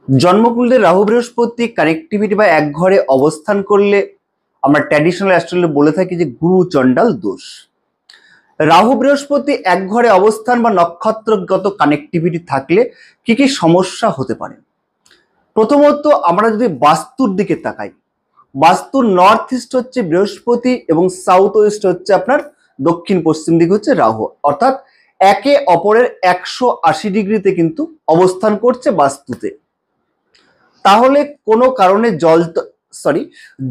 জন্মকুণ্ডলী রাহু বৃহস্পতি কানেক্টিভিটি বা এক ঘরে অবস্থান করলে আমরা ট্র্যাডিশনাল অ্যাস্ট্রোলজি বলে থাকি যে গুরু চণ্ডাল দোষ। রাহু বৃহস্পতি এক ঘরে অবস্থান বা নক্ষত্রগত কানেক্টিভিটি থাকলে কি কি সমস্যা হতে পারে। প্রথমত আমরা যদি বাস্তুর দিকে তাকাই, বাস্তুর নর্থ ইস্ট হচ্ছে বৃহস্পতি এবং সাউথ ওয়েস্ট হচ্ছে আপনার দক্ষিণ পশ্চিম দিক হচ্ছে রাহু, অর্থাৎ একে অপরের 180 ডিগ্রিতে কিন্তু অবস্থান করছে বাস্তুতে। তাহলে কোনো কারণে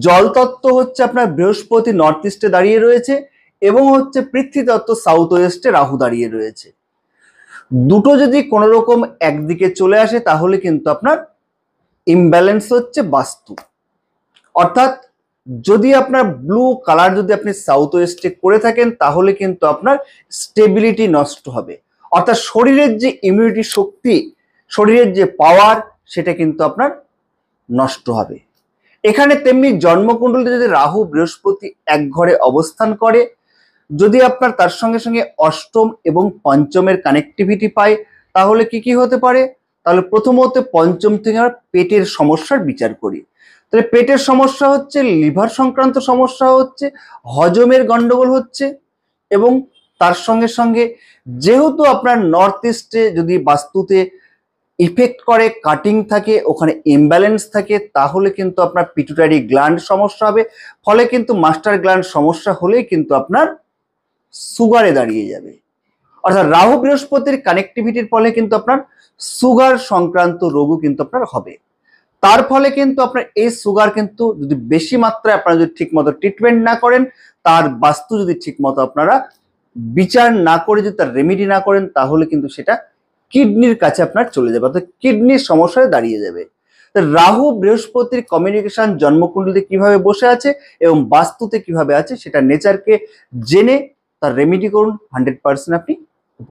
জল তত্ত্ব হচ্ছে আপনার বৃহস্পতি নর্থ ইস্টে দাঁড়িয়ে রয়েছে এবং হচ্ছে পৃথ্বী তত্ত্ব সাউথ ওয়েস্টে রাহু দাঁড়িয়ে রয়েছে। দুটো যদি কোনো রকম একদিকে চলে আসে তাহলে কিন্তু আপনার ইমব্যালেন্স হচ্ছে বাস্তু। অর্থাৎ যদি আপনার ব্লু কালার যদি আপনি সাউথ ওয়েস্টে করে থাকেন তাহলে কিন্তু আপনার স্টেবিলিটি নষ্ট হবে, অর্থাৎ শরীরের যে ইমিউনিটি শক্তি, শরীরের যে পাওয়ার, সেটা কিন্তু আপনার নষ্ট হবে। এখানে তেমনি জন্মকুণ্ডলীতে যদি রাহু বৃহস্পতি এক ঘরে অবস্থান করে, যদি আপনার তার সঙ্গে সঙ্গে অষ্টম এবং পঞ্চমের কানেক্টিভিটি পায় তাহলে কি কি হতে পারে। তাহলে প্রথমত পঞ্চম থেকে আমরা পেটের সমস্যার বিচার করি। তাহলে পেটের সমস্যা হচ্ছে, লিভার সংক্রান্ত সমস্যা হচ্ছে, হজমের গন্ডগোল হচ্ছে এবং তার সঙ্গে সঙ্গে যেহেতু আপনার নর্থ ইস্টে যদি বাস্তুতে ইফেক্ট করে, কাটিং থাকে, ওখানে ইমব্যালেন্স থাকে, তাহলে কিন্তু আপনার পিটুটারি গ্ল্যান্ড সমস্যা হবে। ফলে কিন্তু মাস্টার গ্ল্যান্ড সমস্যা হলেই কিন্তু আপনার সুগারে দাঁড়িয়ে যাবে। অর্থাৎ রাহু বৃহস্পতির কানেক্টিভিটির ফলে কিন্তু আপনার সুগার সংক্রান্ত রোগও কিন্তু আপনার হবে। তার ফলে কিন্তু আপনার এই সুগার কিন্তু যদি বেশি মাত্রায় আপনারা যদি ঠিক মতো ট্রিটমেন্ট না করেন, তার বাস্তু যদি ঠিক মতো আপনারা বিচার না করে যদি তার রেমেডি না করেন, তাহলে কিন্তু সেটা কিডনির কাছে আপনার চলে যাবে, অর্থাৎ কিডনির সমস্যায় দাঁড়িয়ে যাবে। রাহু বৃহস্পতির কমিউনিকেশন জন্মকুণ্ডলীতে কিভাবে বসে আছে এবং বাস্তুতে কিভাবে আছে সেটা নেচারকে জেনে তার রেমেডি করুন, 100% আপনি